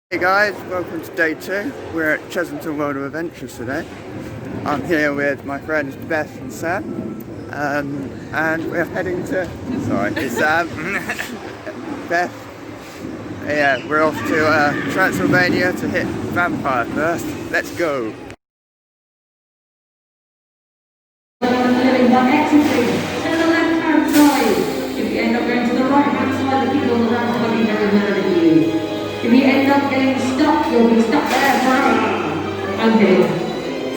Hey guys, welcome to day 2. We're at Chessington World of Adventures today. I'm here with my friends Beth and Sam, and we're heading to... Sorry, it's Sam. Beth. Yeah, we're off to Transylvania to hit Vampire first. Let's go! One exit, to the left-hand side. If you end up going to the right-hand side, the people on the left will be very mad at you. If you end up getting stuck, you'll be stuck there forever. Okay.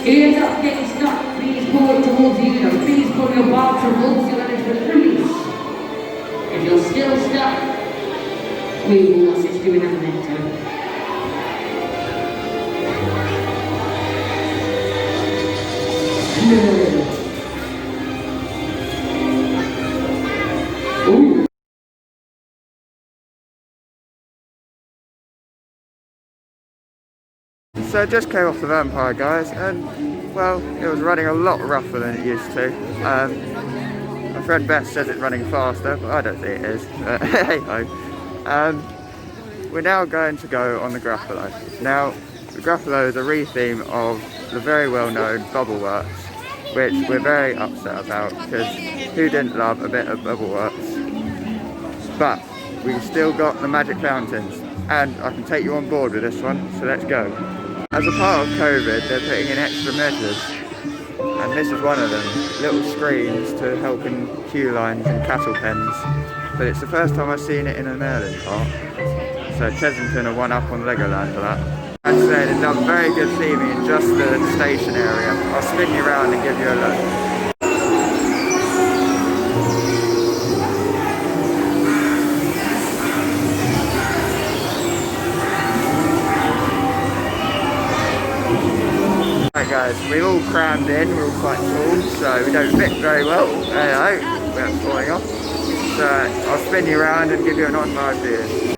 If you end up getting stuck, please pull it towards you. No, please pull your bar towards you and it will release. If you're still stuck, we will assist you in a minute. So I just came off the Vampire, guys, and well, it was running a lot rougher than it used to. My friend Beth says it's running faster, but I don't think it is. Hey ho. We're now going to go on the Gruffalo. Now, the Gruffalo is a re-theme of the very well-known Bubbleworks, which we're very upset about, because who didn't love a bit of Bubbleworks? But we've still got the magic fountains, and I can take you on board with this one, so let's go. As a part of COVID, they're putting in extra measures, and this is one of them. Little screens to help in queue lines and cattle pens. But it's the first time I've seen it in a Merlin park, so Chessington are one up on Legoland for that. I'd say they've done very good theming in just the station area. I'll spin you around and give you a look. Right guys, we're all crammed in, we're all quite tall, so we don't fit very well. There you go, we're falling off. So I'll spin you around and give you an on-ride view.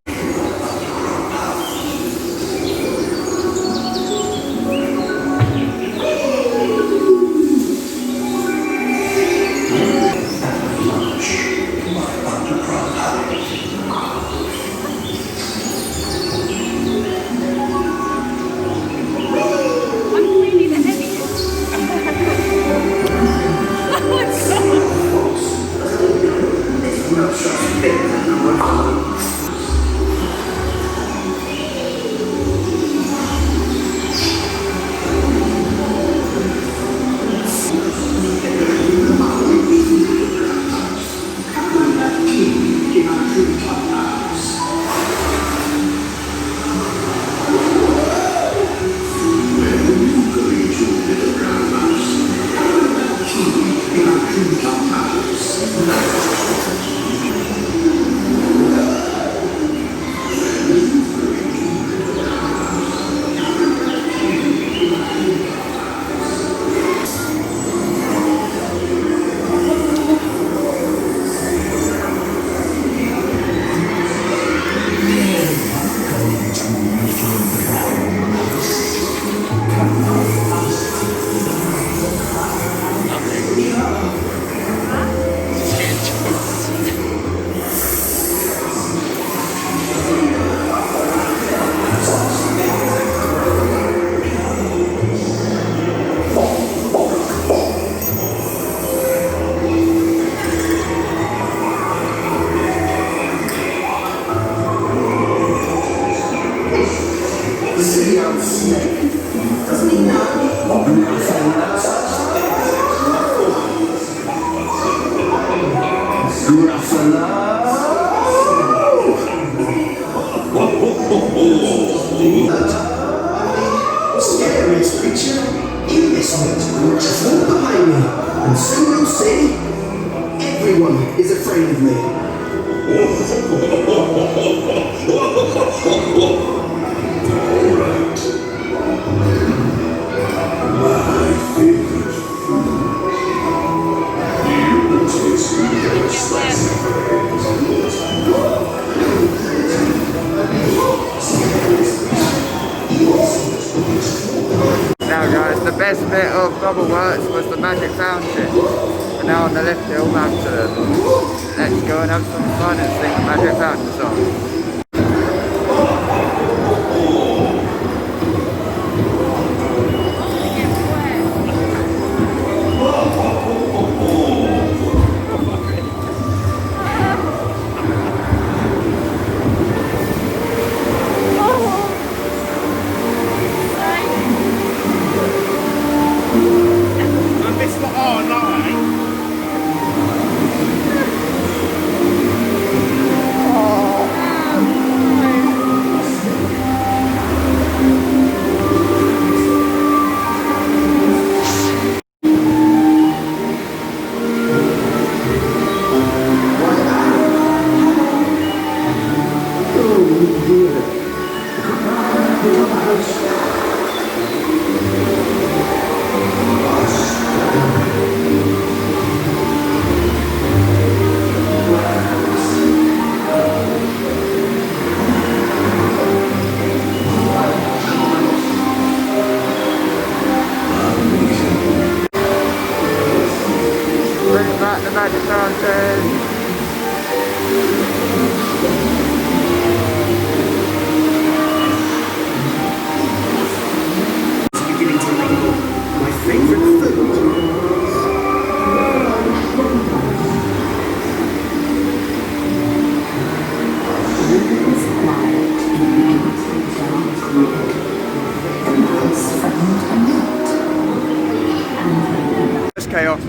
Scariest creature in this world. Just look behind me, and soon you'll see everyone is afraid of me. Alright. My favorite food. You taste your slice of Now guys, the best bit of Bubbleworks was the magic fountain. We're now on the lift hill back to them. Let's go and have some fun and sing the magic fountain song.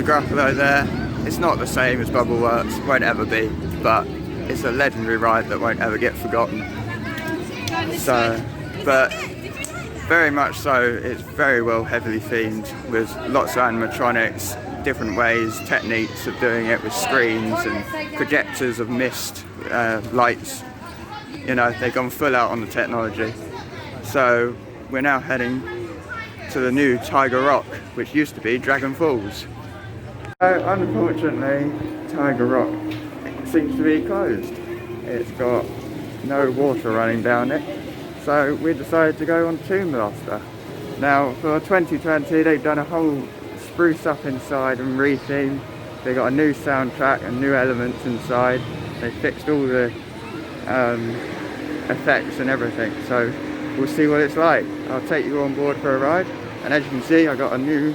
the Gruffalo there. It's not the same as Bubble Works, won't ever be, but it's a legendary ride that won't ever get forgotten. So, but very much so, it's very well heavily themed with lots of animatronics, different ways, techniques of doing it with screens and projectors of mist, lights. You know, they've gone full out on the technology. So we're now heading to the new Tiger Rock, which used to be Dragon Falls. So unfortunately, Tiger Rock seems to be closed. It's got no water running down it. So we decided to go on Tomb Blaster. Now for 2020 they've done a whole spruce up inside and re-themed. They got a new soundtrack and new elements inside. They fixed all the effects and everything. So we'll see what it's like. I'll take you on board for a ride. And as you can see, I got a new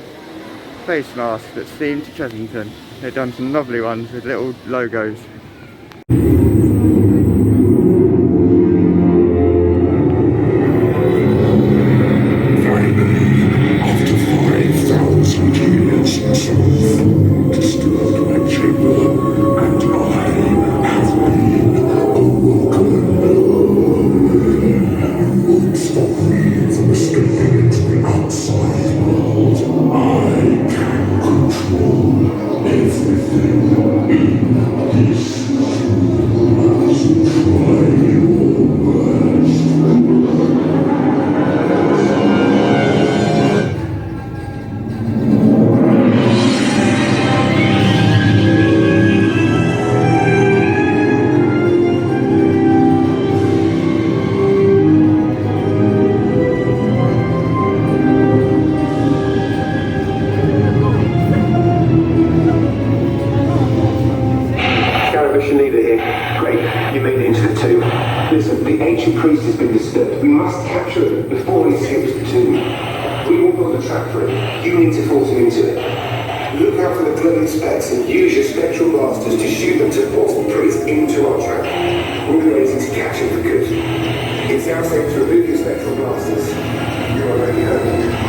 face mask that's themed to Chessington. They've done some lovely ones with little logos. Listen, the ancient priest has been disturbed. We must capture him before he escapes the tomb. We will build a trap for him. You need to force him into it. Look out for the glowing specks and use your spectral blasters to shoot them to force the priest into our trap. We'll be ready to catch him for good. It's our safe to remove your spectral blasters. You are ready home.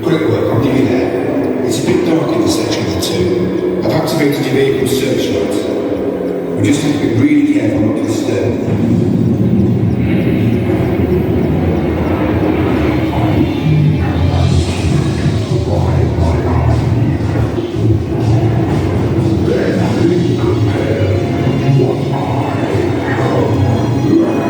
Quick work, I'll give you that. It's a bit dark in this section of the tomb. I've activated your vehicle search lights. We just have to be really careful not to disturb. Then compare what I have.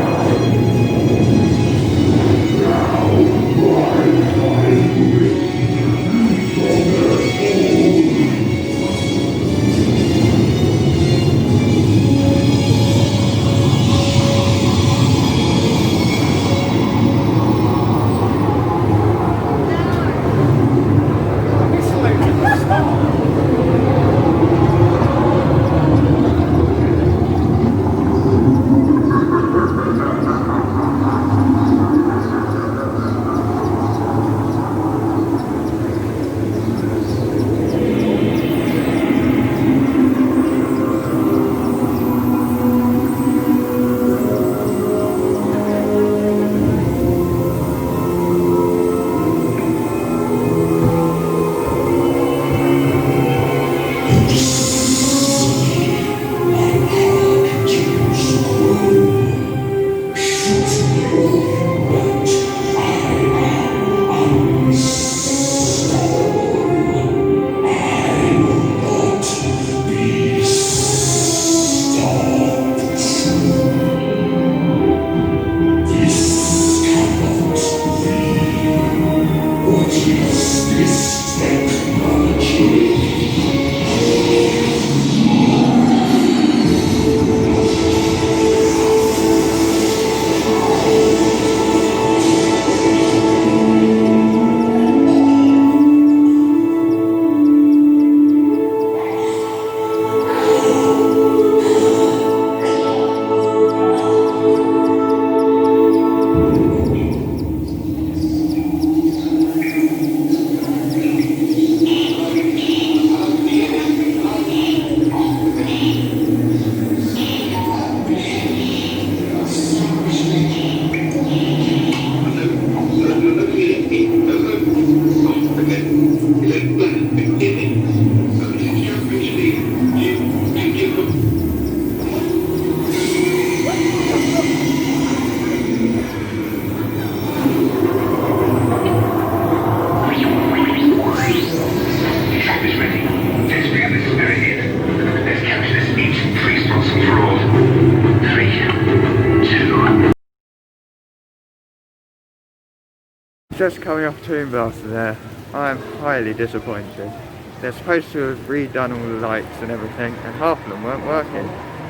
just coming off Toon Blaster there. I am highly disappointed. They're supposed to have redone all the lights and everything, and half of them weren't working.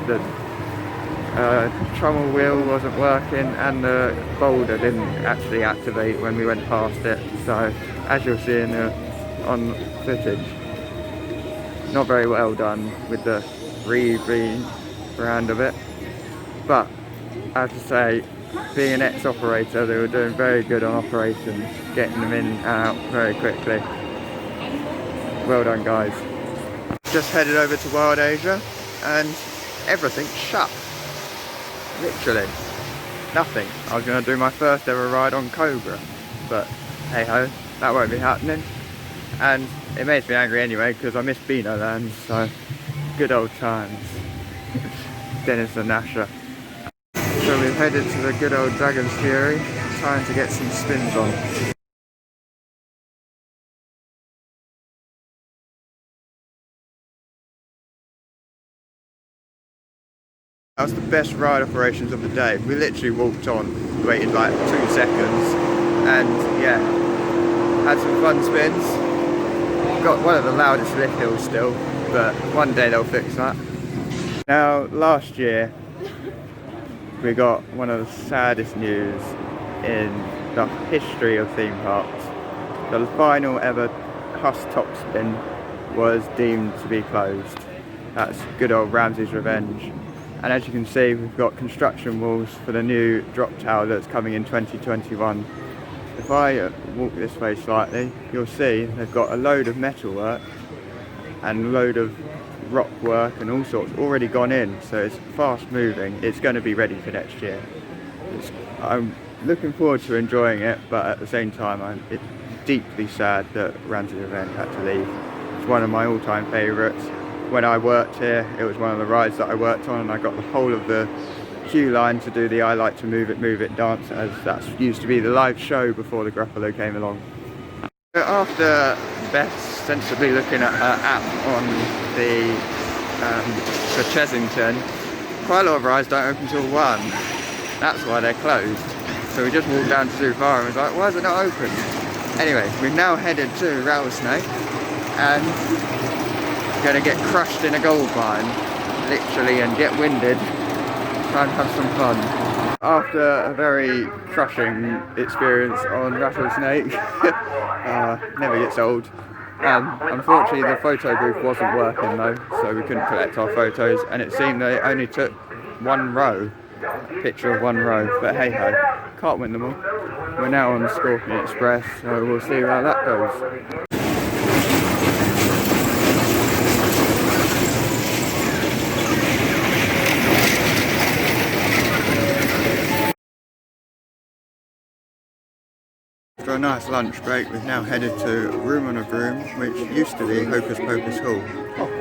The trommel wheel wasn't working, and the boulder didn't actually activate when we went past it. So, as you'll see in on footage, not very well done with the rebrand of it. But I have to say, being an ex-operator, they were doing very good on operations, getting them in and out very quickly. Well done, guys. Just headed over to Wild Asia and everything's shut. Literally nothing. I was going to do my first ever ride on Cobra, but hey ho, that won't be happening. And it makes me angry anyway because I miss Beano Land, so good old times. Dennis and Nasher. So we've headed to the good old Dragon's Fury, time to get some spins on. That was the best ride operations of the day. We literally walked on, waited like 2 seconds, and yeah, had some fun spins. Got one of the loudest lift hills still, but one day they'll fix that. Now, last year, we got one of the saddest news in the history of theme parks. The final ever Huss top spin was deemed to be closed. That's good old Ramsey's Revenge. And as you can see, we've got construction walls for the new drop tower that's coming in 2021. If I walk this way slightly, you'll see they've got a load of metal work and a load of rock work and all sorts already gone in, so it's fast moving. It's going to be ready for next year. I'm looking forward to enjoying it, but at the same time it's deeply sad that Ramsey's Revenge had to leave. It's one of my all-time favourites. When I worked here, it was one of the rides that I worked on, and I got the whole of the queue line to do the I Like to Move It dance, as that used to be the live show before the Gruffalo came along. After Beth sensibly looking at her app on the for Chessington, quite a lot of rides don't open till 1. That's why they're closed. So we just walked down to Zoo Far and was like, why is it not open? Anyway, we've now headed to Rattlesnake and going to get crushed in a gold mine, literally, and get winded, try and have some fun. After a very crushing experience on Rattlesnake, never gets old. Unfortunately the photo booth wasn't working though, so we couldn't collect our photos, and it seemed they only took one row, a picture of one row, but hey ho, can't win them all. We're now on the Scorpion Express, so we'll see how that goes. After a nice lunch break, we've now headed to Room on a Broom, which used to be Hocus Pocus Hall. Oh,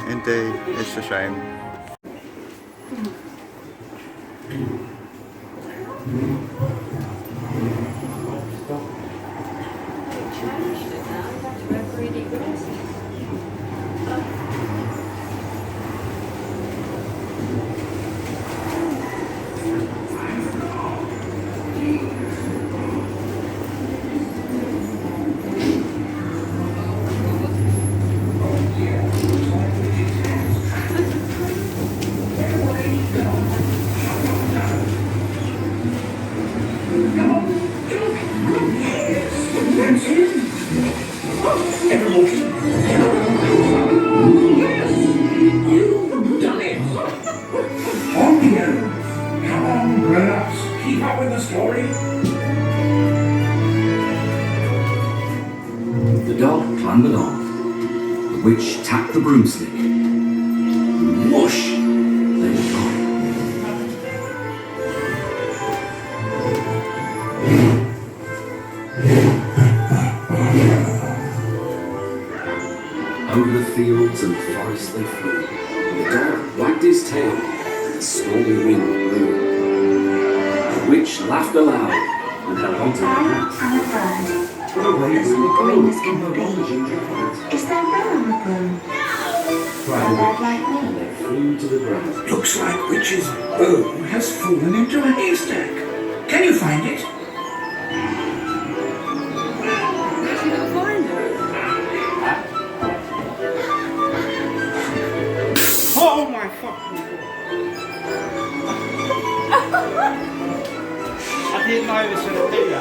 indeed, it's a shame. The witch tapped the broomstick. Whoosh! They were gone. Over the fields and forests they flew. The dog wagged his tail, and the stormy wind blew. The witch laughed aloud and held on to her hat. I'm a bird. As green as can be. Is there room on the broom? For a bird like me? And they flew to the ground. Looks like Witch's bone has fallen into a haystack. Can you find it?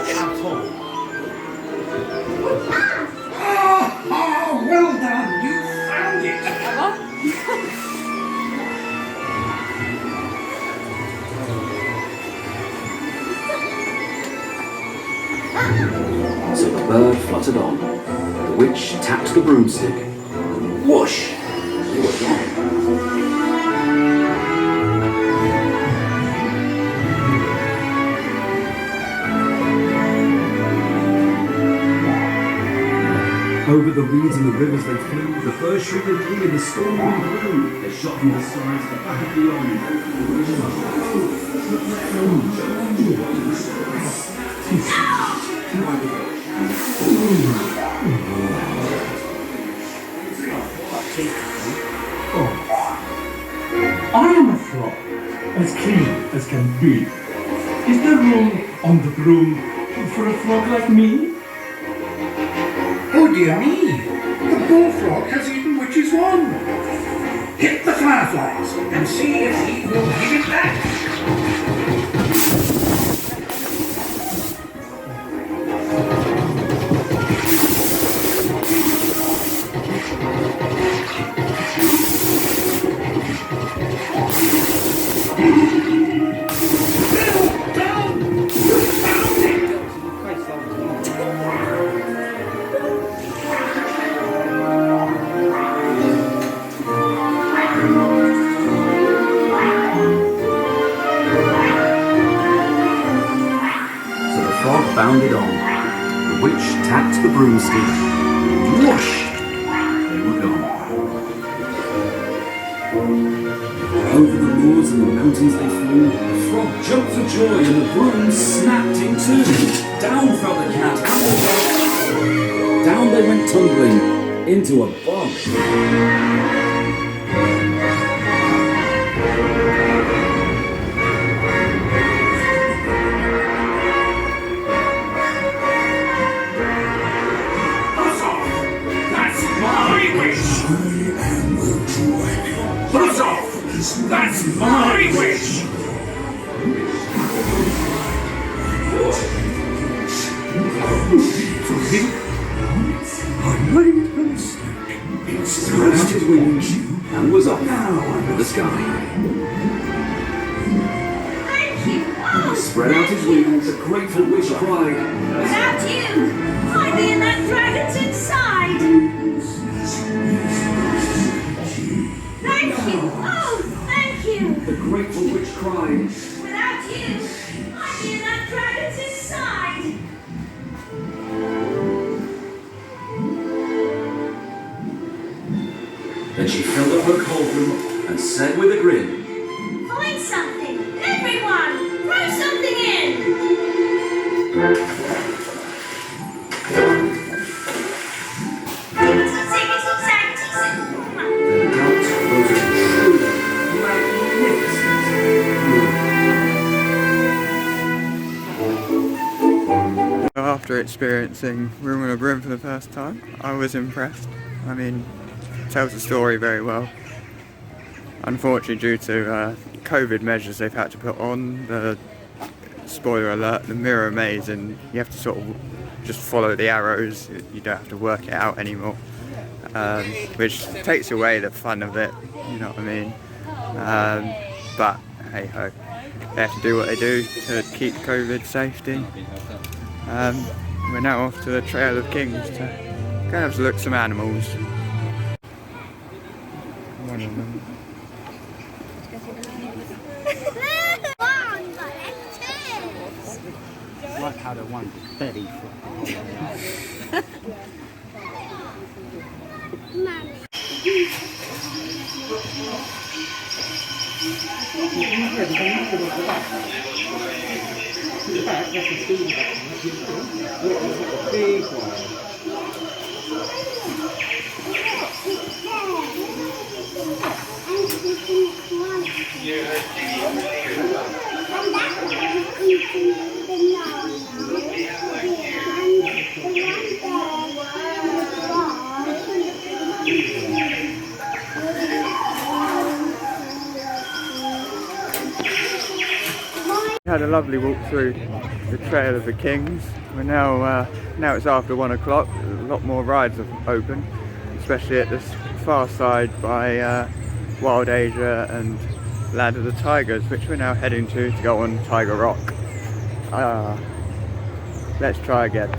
at all. Oh, well done! You found it! So the bird fluttered on. The witch tapped the broomstick. And whoosh! They were gone. Over the reeds and the rivers they flew, the birds shrieked and flew in the storm wind blew. They shot from the skies to back and beyond. I am a frog, as clean as can be. Is there room on the broom for a frog like me? Oh dear me, the bullfrog has eaten Witch's wand. Hit the fireflies and see if he will give it back. Bounded on. The witch tapped the broomstick. Whoosh! They were gone. Over the moors and the mountains they flew. The frog jumped for joy and the broom snapped in two. Down fell the cat and the dog. Down they went tumbling into a bog. Buzz off! That's my wish! I made a mistake. He stretched his wings and was off into the sky. Thank you. He spread out his wings, a grateful witch cried. Without you, I'd be in that dragon's inside. Thank you. Oh, thank you. The grateful witch cried. Without you, I'd be in that dragon's inside. Then she filled up her cauldron and said with a grin, Find something. Everyone, throw something in. the gout was a true, magnificent brew. After experiencing Room on a Broom for the first time, I was impressed. I mean, it tells the story very well. Unfortunately, due to COVID measures they've had to put on, the spoiler alert, the mirror maze, and you have to sort of just follow the arrows, you don't have to work it out anymore, which takes away the fun of it, you know what I mean, but hey ho, they have to do what they do to keep COVID safety. We're now off to the Trail of Kings to go and have a look at some animals. One of them. Like how the one steady for had a lovely walk through the Trail of the Kings. We're now it's after 1 o'clock. A lot more rides have opened, especially at the far side by Wild Asia and Land of the Tigers, which we're now heading to go on Tiger Rock. Let's try again.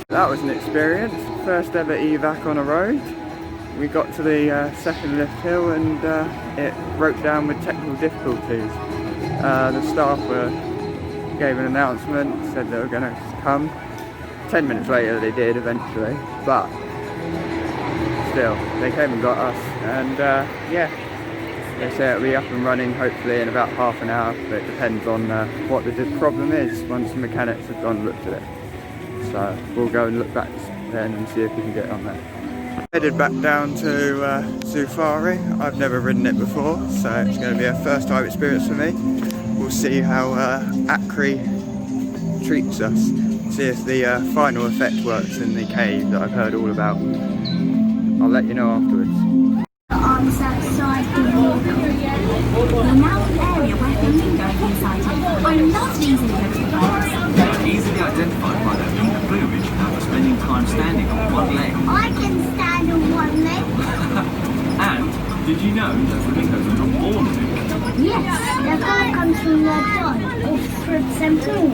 That was an experience. First ever evac on a road. We got to the second lift hill and it broke down with technical difficulties. The staff gave an announcement, said they were going to come. 10 minutes later they did eventually, but still, they came and got us, and yeah, they say it'll be up and running hopefully in about half an hour, but it depends on what the problem is once the mechanics have gone and looked at it. So we'll go and look back then and see if we can get on there. Headed back down to Zufari. I've never ridden it before, so it's going to be a first time experience for me. We'll see how Acre treats us, see if the final effect works in the cave that I've heard all about. I'll let you know afterwards. On that side of the We're now in the area where flamingos are sighted. I love these enclosed They're easily identified by their pink plumage after spending time standing on one leg. I can stand on one leg. And did you know that flamingos are not born pink? Yes, their colour comes from their diet of threads and corn.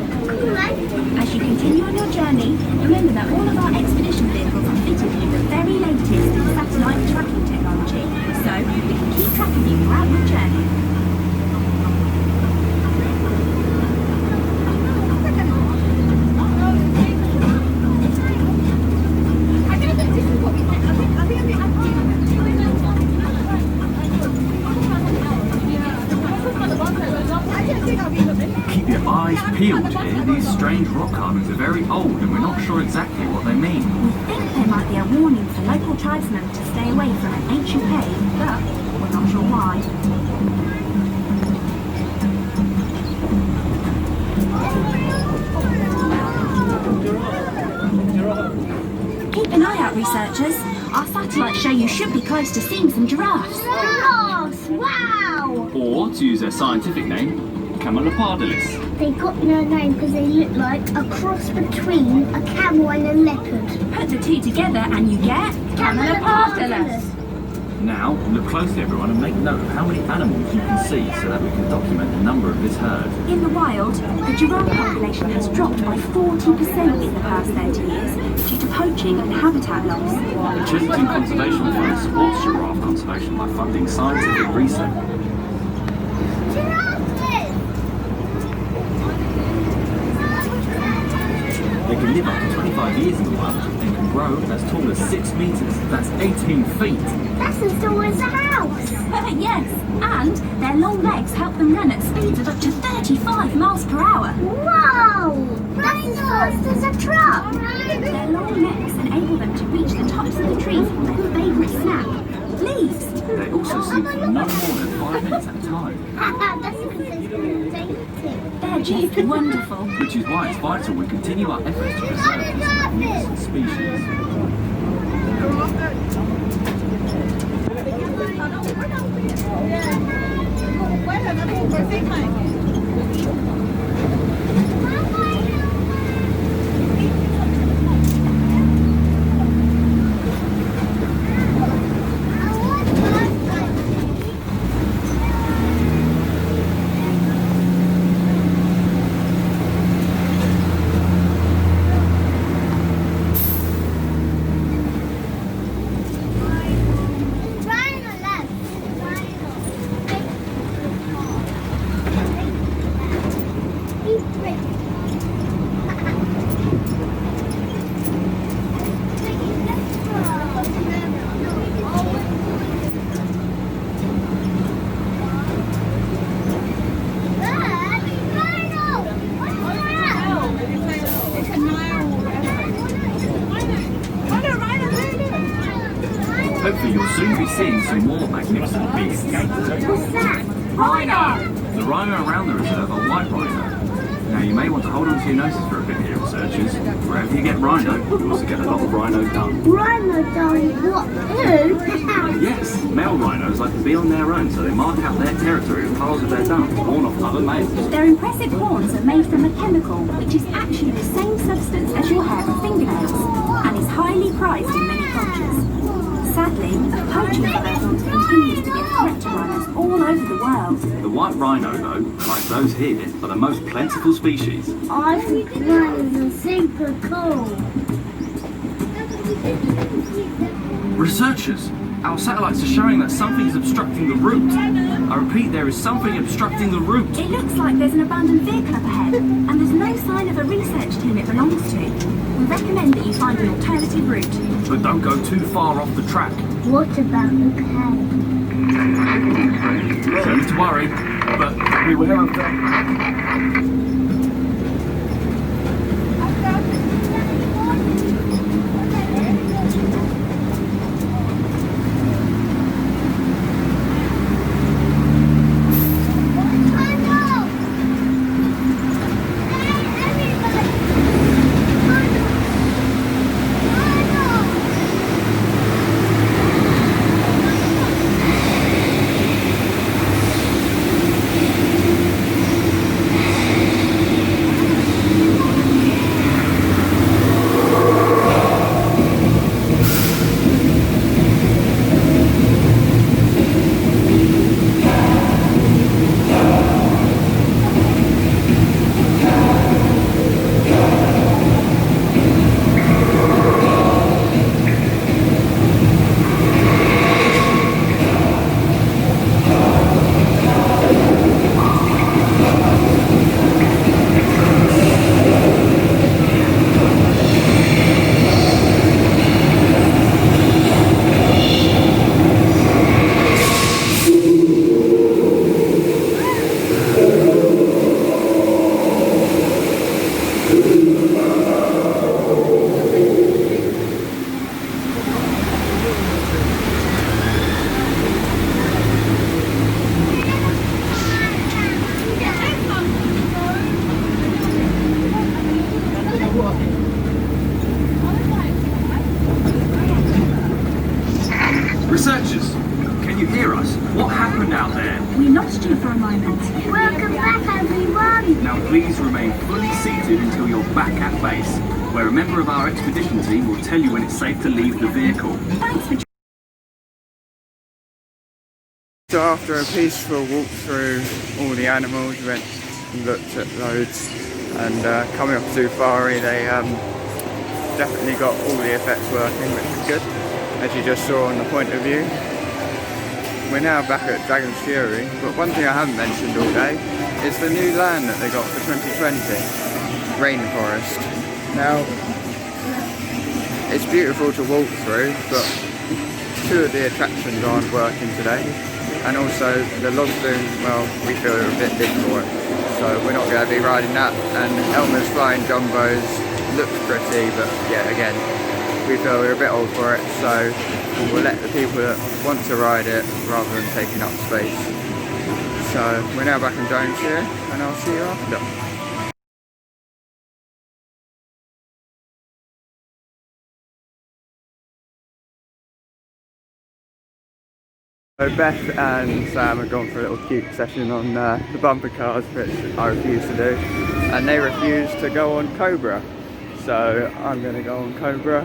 As you continue on your journey, remember that all of our expedition vehicles are fitted with the very latest satellite tracking technology, so we can keep track of you throughout your journey. Keep your eyes peeled here. These strange rock carvings are very old and we're not sure exactly what they mean. We think there might be a warning for local tribesmen to stay away from an ancient cave, but we're not sure why. Keep an eye out, researchers. Our satellites show you should be close to seeing some giraffes. Giraffes! Wow! Or, to use their scientific name, Camelopardalis. They got their name because they look like a cross between a camel and a leopard. Put the two together and you get Camelopardalis. Now, look closely everyone and make note of how many animals you can see so that we can document the number of this herd. In the wild, the giraffe population has dropped by 40% in the past 30 years due to poaching and habitat loss. The Chessington Conservation Fund supports giraffe conservation by funding scientific research. They can live up to 25 years in the wild and can grow as tall as 6 meters. That's 18 feet. That's as tall as a house. Yes, and their long legs help them run at speeds of up to 35 miles per hour. Wow! That's as fast as a truck. Their long necks enable them to reach the tops of the trees for their favourite snack, leaves. They also sleep for no more than 5 minutes at a time. That's because they're dating. They're just wonderful. Which is why it's vital we continue our efforts to preserve this magnificent species. Hopefully you'll soon be seeing some more magnificent beasts. What's that? Rhino! The rhino around the reserve are white rhino. Now you may want to hold on to your noses for a bit here, researchers. Wherever you get rhino, you also get a lot of rhino dung. Rhino dung? What? Who? Yes, male rhinos like to be on their own, so they mark out their territory with piles of their dung, born off other males. Their impressive horns are made from a chemical which is actually the same substance as your hair and fingernails, and is highly prized in many cultures. Sadly, poaching for those horns continues to be a threat to rhinos all over the world. The white rhino, though, like those here, are the most plentiful species. I think rhinos are super cool. Researchers, our satellites are showing that something is obstructing the route. I repeat, there is something obstructing the route. It looks like there's an abandoned vehicle up ahead, and there's no sign of a research team it belongs to. We recommend that you find an alternative route. But don't go too far off the track. What about the cave? No need to worry, but beware of them. Researchers, can you hear us? What happened out there? We lost you for a moment. Welcome back, everyone. Now please remain fully seated until you're back at base, where a member of our expedition team will tell you when it's safe to leave the vehicle. Thanks for So after a peaceful walk through all the animals, we went and looked at loads, and coming off Safari, they definitely got all the effects working, which is good, as you just saw on the point of view. We're now back at Dragon's Fury, but one thing I haven't mentioned all day is the new land that they got for 2020, Rainforest. Now, it's beautiful to walk through, but two of the attractions aren't working today. And also the log boom, well, we feel are a bit big for it, so we're not going to be riding that. And Elmer's Flying Jumbos looks pretty, but yeah, again, we feel we're a bit old for it, so we'll let the people that want to ride it rather than taking up space. So we're now back in Jones here, and I'll see you after. So Beth and Sam have gone for a little cute session on the bumper cars, which I refuse to do, and they refuse to go on Cobra. So I'm going to go on Cobra,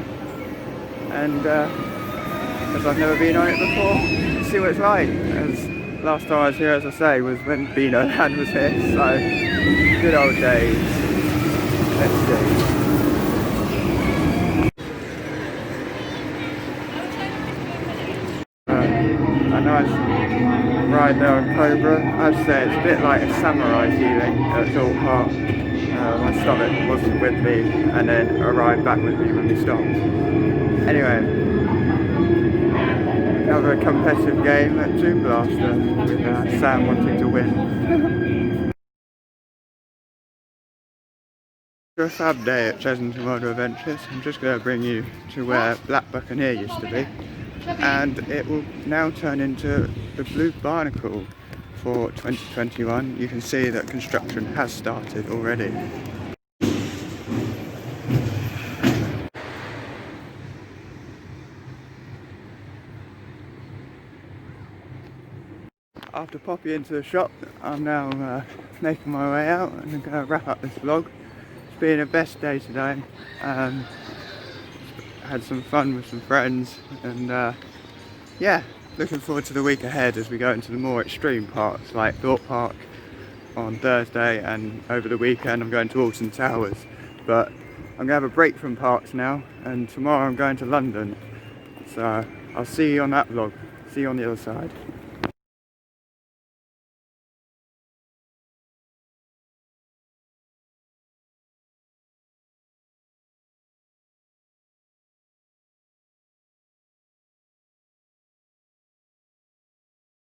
and because I've never been on it before, see what it's like. As last time I was here, as I say, was when Beano Land was here, so good old days. Let's see. A nice ride there on Cobra. I'd say it's a bit like a samurai feeling at Thorpe Park. My stomach wasn't with me, and then arrived back with me when we stopped. Anyway, another competitive game at Toon Blaster with Sam wanting to win. For a fab day at Chessington World of Adventures, I'm just going to bring you to where Black Buccaneer used to be. And it will now turn into the Blue Barnacle for 2021. You can see that construction has started already. After popping into the shop, I'm now making my way out and I'm going to wrap up this vlog. It's been a best day today. Had some fun with some friends, and yeah, looking forward to the week ahead as we go into the more extreme parts like Thorpe Park on Thursday, and over the weekend I'm going to Alton Towers. But I'm going to have a break from parks now, and tomorrow I'm going to London. So I'll see you on that vlog. See you on the other side.